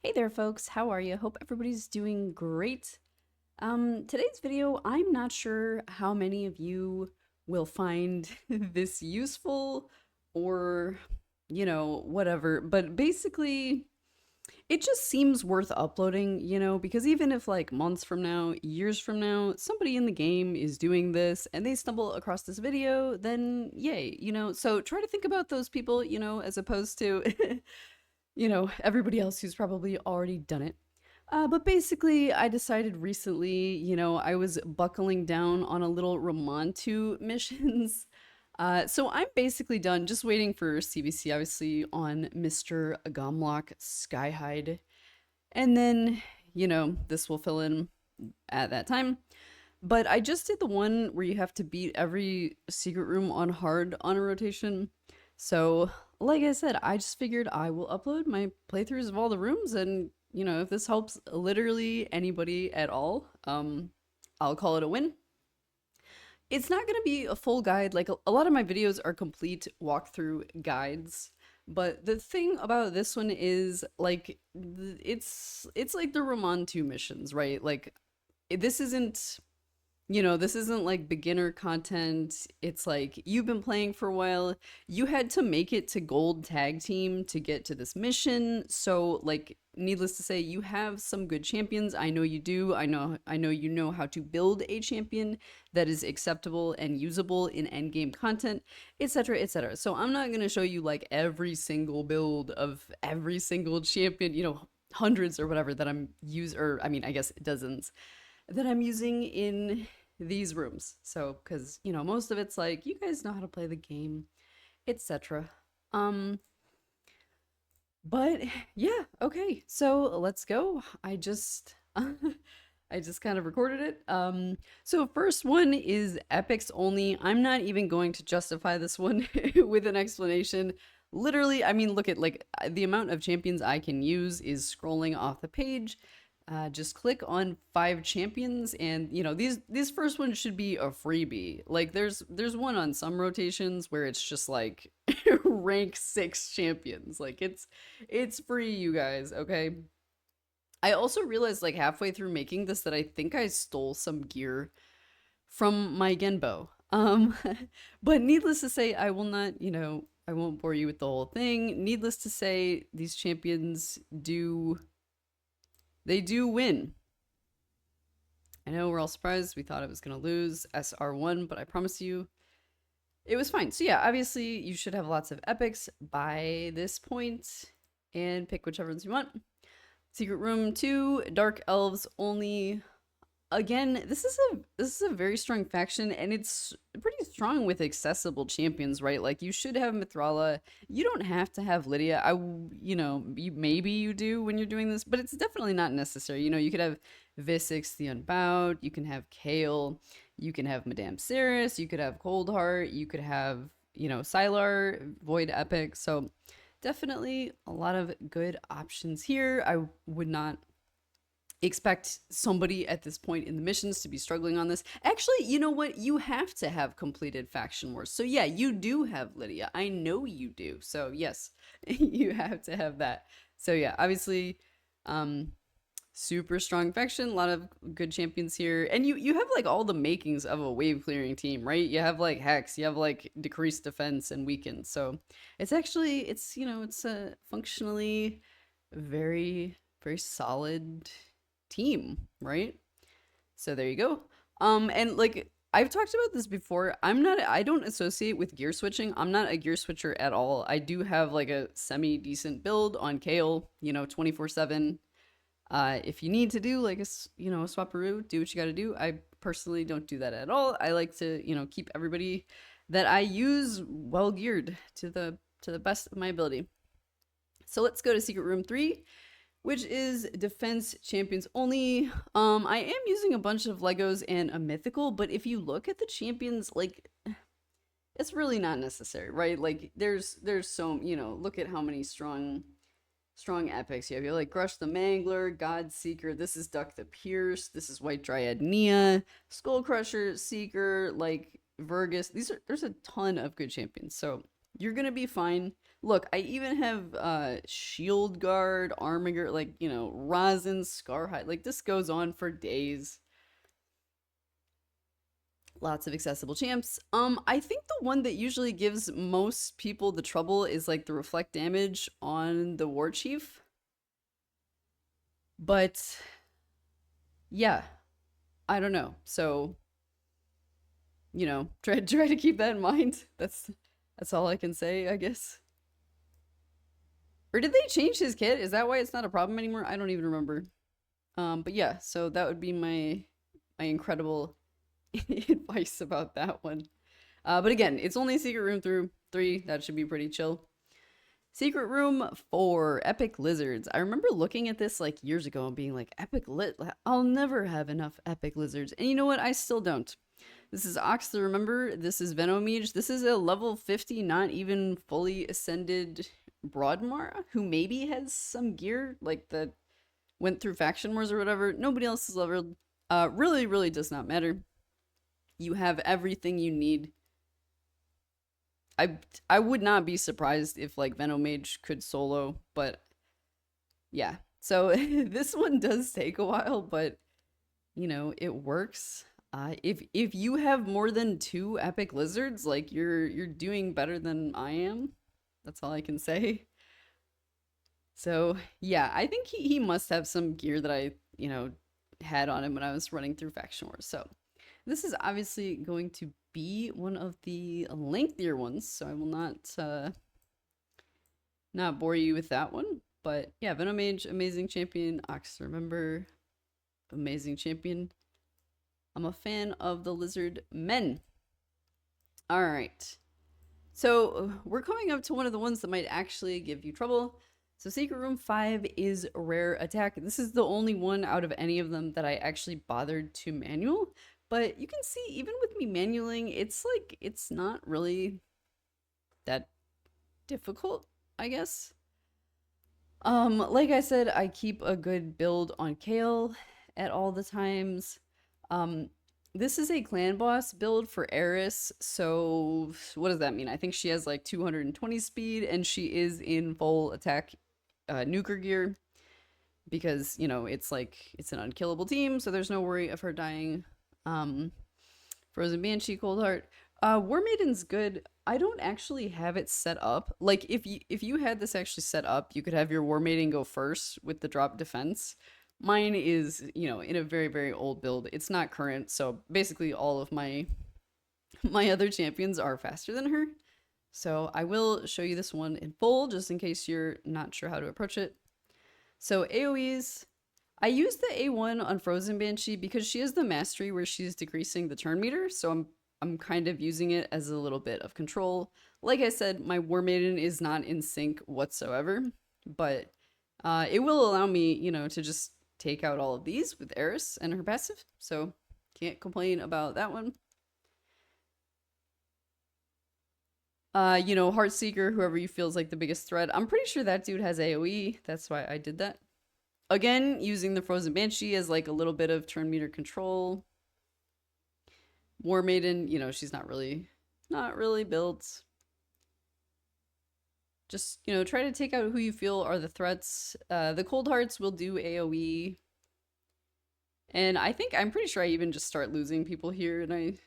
Hey there folks, how are you? Hope everybody's doing great. Today's video, I'm not sure how many of you will find this useful or, whatever, but basically it just seems worth uploading, because even if like months from now, years from now, somebody in the game is doing this and they stumble across this video, then yay, so try to think about those people, as opposed to everybody else who's probably already done it. But basically, I decided recently, I was buckling down on a little Ramantu missions. So I'm basically done, just waiting for CBC, obviously, on Mr. Gomlock Skyhide. And then, this will fill in at that time. But I just did the one where you have to beat every secret room on hard on a rotation. So, like I said, I just figured I will upload my playthroughs of all the rooms, and if this helps literally anybody at all, I'll call it a win. It's not going to be a full guide. Like a lot of my videos are complete walkthrough guides. But the thing about this one is like it's like the Ramantu missions, right? Like this isn't this isn't like beginner content. It's like you've been playing for a while. You had to make it to gold tag team to get to this mission. So like needless to say, you have some good champions. I know you do. I know you know how to build a champion that is acceptable and usable in endgame content, etc., etc. So I'm not going to show you like every single build of every single champion, hundreds or whatever that I mean, I guess dozens that I'm using in these rooms. So, because, most of it's like, you guys know how to play the game, etc. Um, but yeah, okay. So let's go. I just I just kind of recorded it. So first one is epics only. I'm not even going to justify this one with an explanation. Literally, I mean, look at like the amount of champions I can use is scrolling off the page. Just click on 5 champions, and these first ones should be a freebie. Like there's one on some rotations where it's just like rank 6 champions. Like it's free, you guys. Okay. I also realized like halfway through making this that I think I stole some gear from my Genbo. But needless to say, I will not. I won't bore you with the whole thing. Needless to say, these champions do win. I know we're all surprised. We thought it was going to lose SR1, but I promise you it was fine. So yeah, obviously you should have lots of epics by this point, and pick whichever ones you want. Secret Room 2, Dark Elves only. Again, this is a very strong faction, and it's pretty strong with accessible champions, right? Like you should have Mithrala. You don't have to have Lydia. Maybe you do when you're doing this, but it's definitely not necessary. You could have Visix the Unbowed. You can have Kale. You can have Madame Ceres. You could have Coldheart. You could have Sylar, Void Epic. So definitely a lot of good options here. I would not expect somebody at this point in the missions to be struggling on this. Actually, you know what? You have to have completed Faction Wars. So yeah, you do have Lydia. I know you do. So yes, you have to have that. So yeah, obviously, super strong faction, a lot of good champions here. And you have like all the makings of a wave clearing team, right? You have like Hex, you have like decreased defense and weaken. So it's actually, it's a functionally very, very solid team, right? So there you go. And like I've talked about this before, I don't associate with gear switching. I'm not a gear switcher at all. I do have like a semi decent build on Kale, 24/7. If you need to do like a swapperoo, do what you got to do. I personally don't do that at all. I like to keep everybody that I use well geared to the best of my ability. So let's go to Secret Room 3, which is defense champions only. I am using a bunch of Legos and a mythical, but if you look at the champions, like it's really not necessary, right? Like there's so look at how many strong epics you have. You have like Grush the Mangler, God Seeker. This is Duck the Pierce. This is White Dryad Nia, Skull Crusher, Seeker, like Vergus. There's a ton of good champions, so you're gonna be fine. Look, I even have shield guard, armor guard, like, you know, rosin, scarhide. Like, this goes on for days. Lots of accessible champs. I think the one that usually gives most people the trouble is like the reflect damage on the war chief. But yeah, I don't know. So, you know, try to keep that in mind. That's all I can say, I guess. Or did they change his kit? Is that why it's not a problem anymore? I don't even remember. But yeah, so that would be my incredible advice about that one. But again, it's only Secret Room through 3. That should be pretty chill. Secret Room 4, Epic Lizards. I remember looking at this like years ago and being like, I'll never have enough Epic Lizards. And you know what? I still don't. This is Ox the Remember. This is Venomage. This is a level 50, not even fully ascended Broadmar, who maybe has some gear, like that went through Faction Wars or whatever. Nobody else is leveled. Really does not matter. You have everything you need. I would not be surprised if like Venomage could solo, but yeah. So this one does take a while, but you know, it works. If you have more than 2 epic lizards, like you're doing better than I am. That's all I can say. So yeah, I think he must have some gear that I, you know, had on him when I was running through Faction Wars. So this is obviously going to be one of the lengthier ones, so I will not bore you with that one. But yeah, Venomage, amazing champion. Ox Remember, amazing champion. I'm a fan of the Lizardmen. All right. So we're coming up to one of the ones that might actually give you trouble. So Secret Room 5 is Rare Attack. This is the only one out of any of them that I actually bothered to manual. But you can see, even with me manualing, it's like, it's not really that difficult, I guess. Like I said, I keep a good build on Kale at all the times. This is a clan boss build for Eris, so what does that mean? I think she has like 220 speed, and she is in full attack nuker gear, because, you know, it's like, it's an unkillable team, so there's no worry of her dying. Frozen Banshee, Cold Heart. War Maiden's good. I don't actually have it set up. Like, if you had this actually set up, you could have your War Maiden go first with the drop defense. Mine is, you know, in a very old build. It's not current, so basically all of my other champions are faster than her. So I will show you this one in full, just in case you're not sure how to approach it. So AoEs, I use the A1 on Frozen Banshee because she has the mastery where she's decreasing the turn meter, so I'm kind of using it as a little bit of control. Like I said, my War Maiden is not in sync whatsoever, but it will allow me, you know, to just take out all of these with Eris and her passive, so can't complain about that one. You know, Heartseeker, whoever you feel is like the biggest threat. I'm pretty sure that dude has AoE. That's why I did that. Again, using the Frozen Banshee as like a little bit of turn meter control. War Maiden, you know, she's not really built. Just, you know, try to take out who you feel are the threats. The Cold Hearts will do AoE. And I'm pretty sure I even just start losing people here, and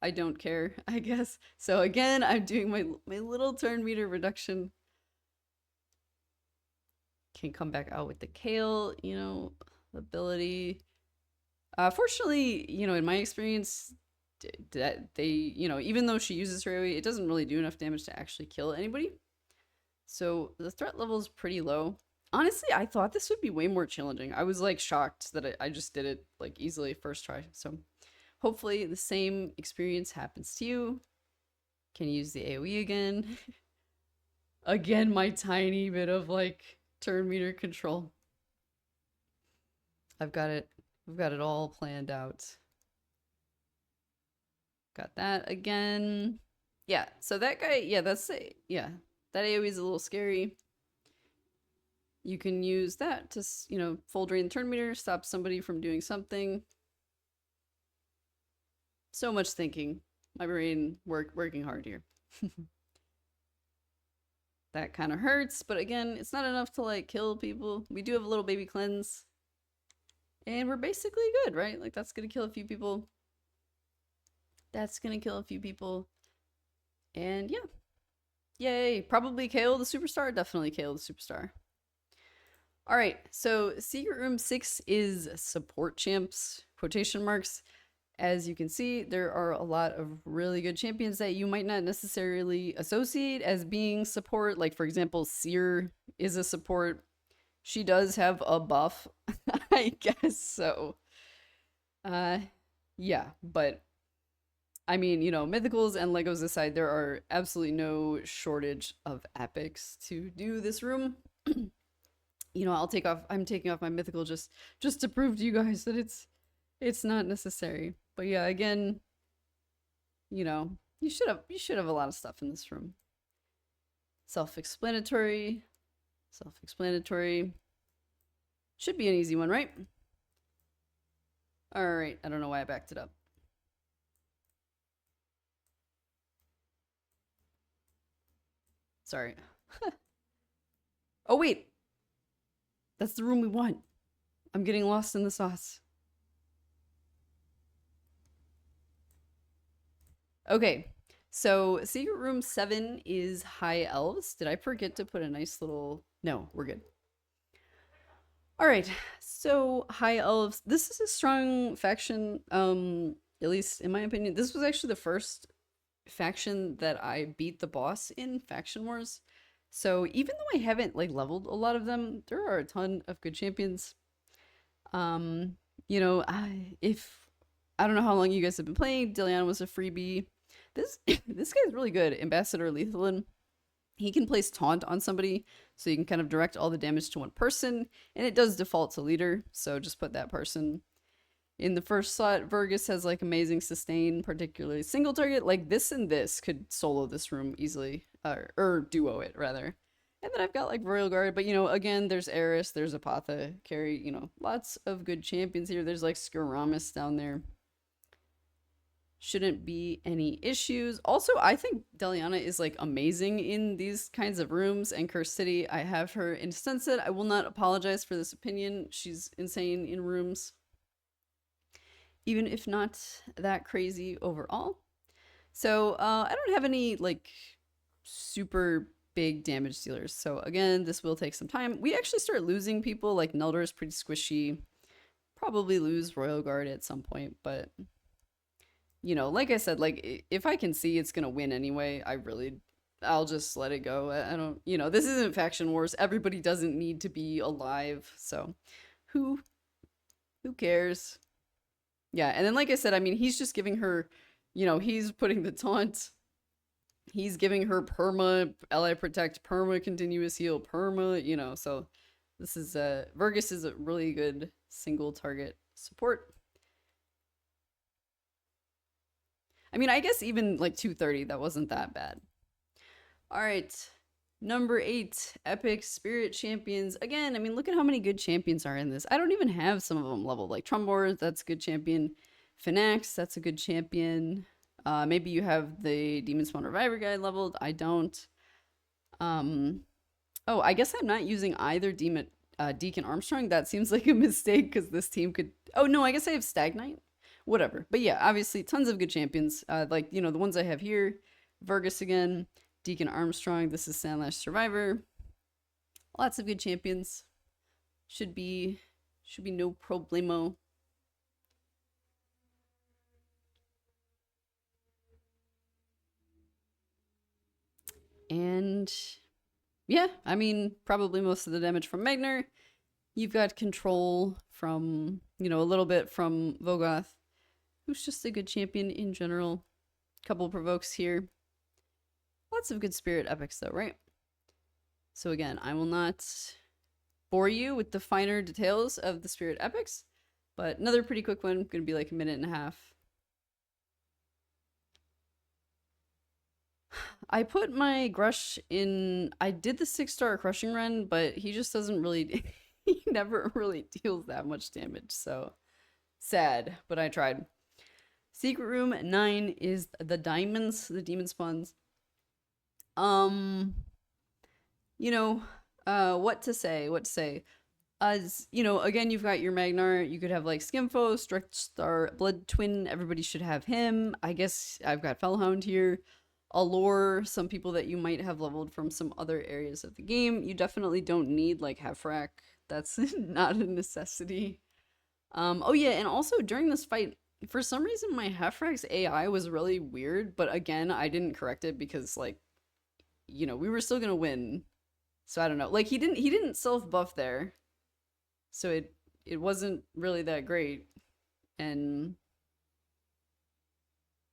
I don't care, I guess. So again, I'm doing my little turn meter reduction. Can come back out with the Kale, you know, ability. Fortunately, you know, in my experience, that they, you know, even though she uses her AoE, it doesn't really do enough damage to actually kill anybody. So the threat level is pretty low. Honestly, I thought this would be way more challenging. I was like shocked that I just did it like easily first try. So hopefully the same experience happens to you. Can use the AoE again. Again, my tiny bit of like turn meter control. I've got it all planned out. Got that again. Yeah, so that guy, yeah, that AoE is a little scary. You can use that to, you know, full drain the turn meter, stop somebody from doing something. So much thinking. My brain working hard here. that kind of hurts, but again, it's not enough to like kill people. We do have a little baby cleanse. And we're basically good, right? Like that's gonna kill a few people. That's gonna kill a few people. And yeah. Yay. Probably KO the superstar. Definitely KO the superstar. Alright, so Secret Room 6 is support champs, quotation marks. As you can see, there are a lot of really good champions that you might not necessarily associate as being support. Like, for example, Seer is a support. She does have a buff, I guess so. Yeah, but I mean, you know, mythicals and Legos aside, there are absolutely no shortage of epics to do this room. You know, I'm taking off my mythical just to prove to you guys that it's not necessary. But yeah, again, you know, you should have a lot of stuff in this room. Self-explanatory. Self-explanatory. Should be an easy one, right? All right, I don't know why I backed it up. Sorry. Oh wait. That's the room we want. I'm getting lost in the sauce. Okay, so Secret Room 7 is High Elves. Did I forget to put a nice little... No, we're good. Alright, so High Elves. This is a strong faction, at least in my opinion. This was actually the first faction that I beat the boss in Faction Wars. So even though I haven't like leveled a lot of them, there are a ton of good champions. You know, I don't know how long you guys have been playing. Deliana was a freebie. This guy's really good. Ambassador Lethalin. He can place taunt on somebody, so you can kind of direct all the damage to one person, and it does default to leader, so just put that person in the first slot. Vergus has like amazing sustain, particularly single target. Like this and this could solo this room easily, or duo it rather. And then I've got like Royal Guard, but you know, again, there's Eris, there's Apothecary, you know, lots of good champions here. There's like Skiramis down there. Shouldn't be any issues. Also, I think Deliana is like amazing in these kinds of rooms, and Curse City, I have her in Sunset. I will not apologize for this opinion. She's insane in rooms, even if not that crazy overall. So I don't have any like super big damage dealers. So again, this will take some time. We actually start losing people. Like Neldor is pretty squishy. Probably lose Royal Guard at some point, but you know, like I said, like if I can see it's gonna win anyway, I'll just let it go. I don't, you know, this isn't Faction Wars. Everybody doesn't need to be alive, so who cares? Yeah, and then like I said, I mean, he's just giving her, you know, he's putting the taunt. He's giving her perma, ally protect, perma continuous heal, perma, you know, so this is Vergus is a really good single target support. I mean, I guess even like 230, that wasn't that bad. All right, number 8, Epic Spirit Champions. Again, I mean, look at how many good champions are in this. I don't even have some of them leveled. Like Trumbor, that's a good champion. Finax, that's a good champion. Maybe you have the Demonspawn Reviver guy leveled. I don't. Oh, I guess I'm not using either Deacon Armstrong. That seems like a mistake because this team could... Oh, no, I guess I have Stagnite. Whatever. But yeah, obviously tons of good champions. Like, you know, the ones I have here. Vergus again. Deacon Armstrong. This is Sandlash Survivor. Lots of good champions. Should be no problemo. And yeah, I mean, probably most of the damage from Magnar. You've got control from, you know, a little bit from Vogoth, who's just a good champion in general. Couple provokes here. Lots of good spirit epics though, right? So again, I will not bore you with the finer details of the spirit epics, but another pretty quick one, gonna be like a minute and a half. I put my Grush in... I did the 6-star crushing run, but he just doesn't really... he never really deals that much damage, so... sad, but I tried. Secret Room 9 is the Diamonds, the Demon Spawns. you know, what to say, what to say. As you know, again, you've got your Magnar. You could have like Skimfo, Stretch Star, Blood Twin. Everybody should have him. I guess I've got Fellhound here. Allure, some people that you might have leveled from some other areas of the game. You definitely don't need like Hefrak. That's not a necessity. Oh yeah, and also during this fight, for some reason my Hefrak's AI was really weird, but again, I didn't correct it because like, you know, we were still gonna win. So I don't know. Like he didn't self buff there. So it wasn't really that great. And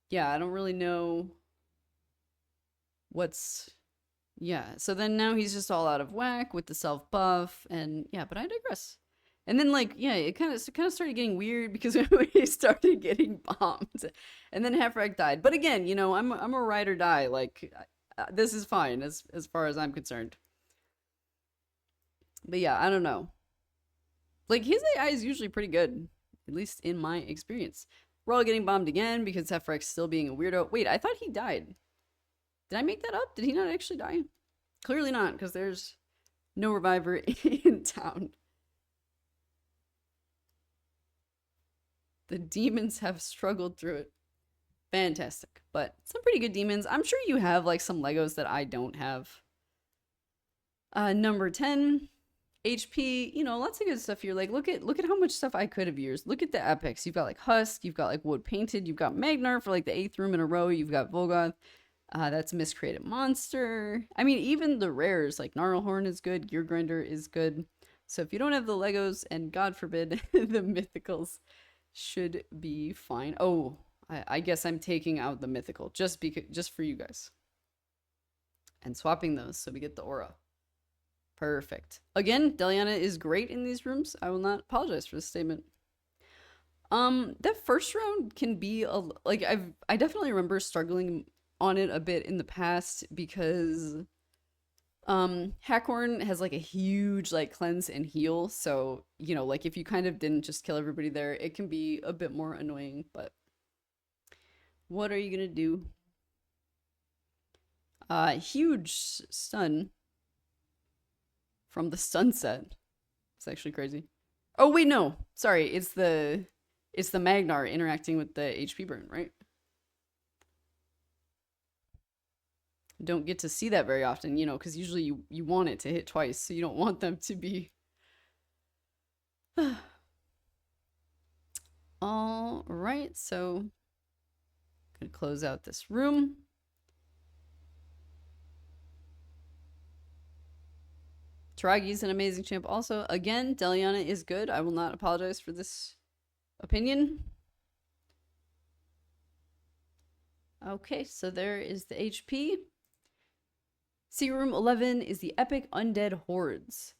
yeah, I don't really know what's yeah. So then now he's just all out of whack with the self buff and yeah, but I digress. And then like yeah, it kind of started getting weird because we started getting bombed, and then Hefrak died. But again, you know, I'm a ride or die. Like this is fine as far as I'm concerned. But yeah, I don't know. Like his AI is usually pretty good, at least in my experience. We're all getting bombed again because Hefrek's still being a weirdo. Wait, I thought he died. Did I make that up? Did he not actually die? Clearly not, because there's no reviver in town. The demons have struggled through it. Fantastic. But some pretty good demons. I'm sure you have like some Legos that I don't have. Number 10, HP, you know, lots of good stuff here. Like look at how much stuff I could have used. Look at the epics. You've got like Husk, you've got like Wood Painted, you've got Magnar for like the 8th room in a row, you've got Volgoth. That's Miscreated Monster. I mean, even the rares, like Gnarlhorn is good, Gear Grinder is good. So if you don't have the Legos, and God forbid, the Mythicals should be fine. Oh, I guess I'm taking out the Mythical just for you guys. And swapping those so we get the Aura. Perfect. Again, Deliana is great in these rooms. I will not apologize for this statement. That first round can be like I definitely remember struggling on it a bit in the past because Hackhorn has like a huge like cleanse and heal, so you know, like if you kind of didn't just kill everybody there, it can be a bit more annoying, but what are you gonna do? Huge stun from the stun set. It's actually crazy. Oh wait, no, sorry, it's the Magnar interacting with the HP burn, right? Don't get to see that very often, you know, because usually you want it to hit twice, so you don't want them to be. All right, so I'm gonna close out this room. Taragi's an amazing champ. Also, again, Deliana is good. I will not apologize for this opinion. Okay, so there is the HP. Secret Room 11 is the Epic Undead Hordes.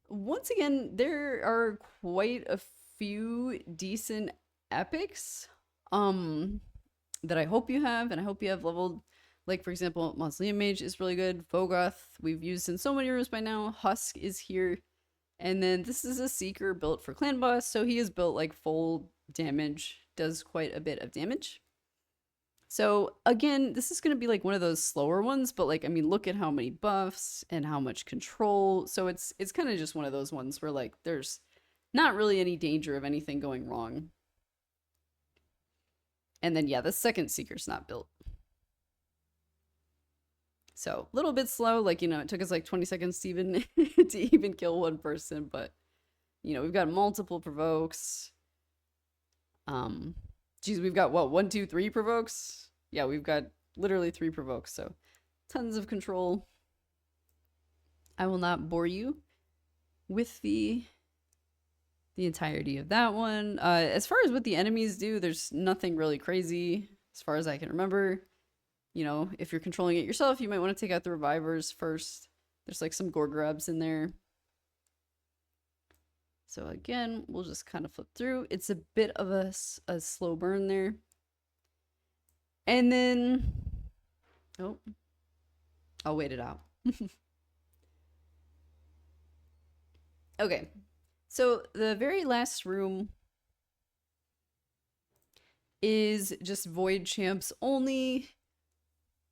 Once again, there are quite a few decent epics that I hope you have, and I hope you have leveled. Like, for example, Mausoleum Mage is really good. Vogoth, we've used in so many rooms by now. Husk is here. And then this is a Seeker built for Clan Boss, so he is built like full damage, does quite a bit of damage. So again, this is going to be like one of those slower ones, but like, I mean, look at how many buffs and how much control. So it's kind of just one of those ones where like there's not really any danger of anything going wrong. And then yeah, the second Seeker's not built. So a little bit slow, like, you know, it took us like 20 seconds to even kill one person, but you know, we've got multiple provokes. Geez, we've got what, 1, 2, 3 provokes? Yeah, we've got literally 3 provokes, so tons of control. I will not bore you with the entirety of that one. As far as what the enemies do, there's nothing really crazy as far as I can remember. You know, if you're controlling it yourself, you might want to take out the revivers first. There's like some gore grabs in there. So again, we'll just kind of flip through. It's a bit of a slow burn there. And then, oh, I'll wait it out. Okay, so the very last room is just Void Champs only.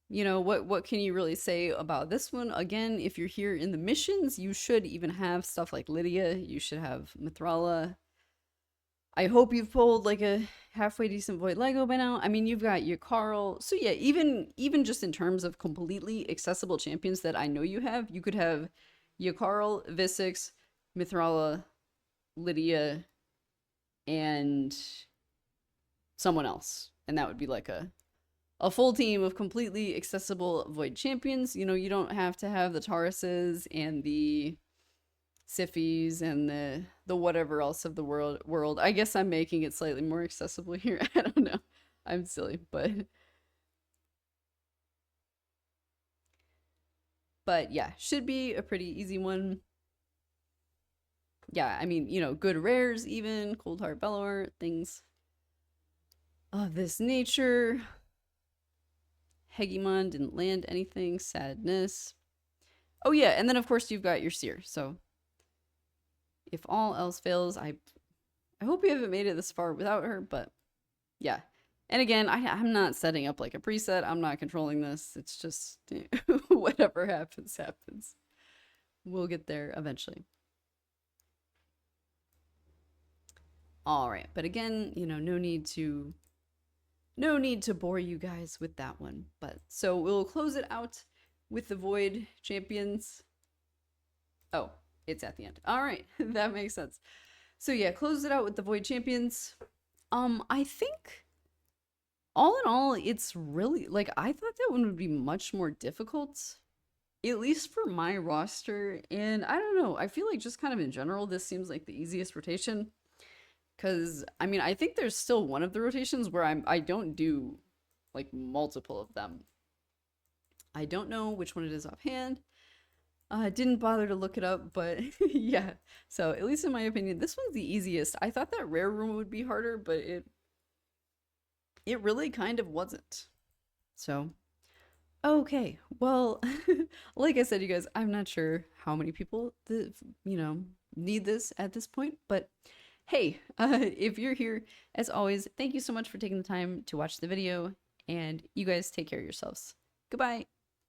you know, what can you really say about this one? Again, if you're here in the missions, you should even have stuff like Lydia. You should have Mithrala. I hope you've pulled like a halfway decent Void Lego by now. I mean, you've got your Carl. So yeah, even just in terms of completely accessible champions that I know you have, you could have your Carl, Visix, Mithrala, Lydia, and someone else. And that would be like a full team of completely accessible Void champions. You know, you don't have to have the Tauruses and the Siffies and the whatever else of the world. I guess I'm making it slightly more accessible here. I don't know. I'm silly, but yeah, should be a pretty easy one. Yeah, I mean, you know, good rares even, Cold Heart Bellower, things of this nature. Hegemon didn't land anything, sadness. Oh yeah, and then of course you've got your Seer, so if all else fails, I hope you haven't made it this far without her, but yeah. And again, I'm not setting up like a preset. I'm not controlling this. It's just whatever happens, happens. We'll get there eventually. All right, but again, you know, no need to bore you guys with that one. But so we'll close it out with the Void champions. Oh, it's at the end. All right, that makes sense. So yeah, close it out with the Void champions. I think all in all, it's really like I thought that one would be much more difficult, at least for my roster. And I don't know, I feel like just kind of in general, this seems like the easiest rotation. Cause I mean, I think there's still one of the rotations where I don't do like multiple of them. I don't know which one it is offhand. Didn't bother to look it up, but yeah. So at least in my opinion, this one's the easiest. I thought that rare room would be harder, but it really kind of wasn't. So okay, well, like I said, you guys, I'm not sure how many people that you know need this at this point, but hey, if you're here, as always, thank you so much for taking the time to watch the video, and you guys take care of yourselves. Goodbye.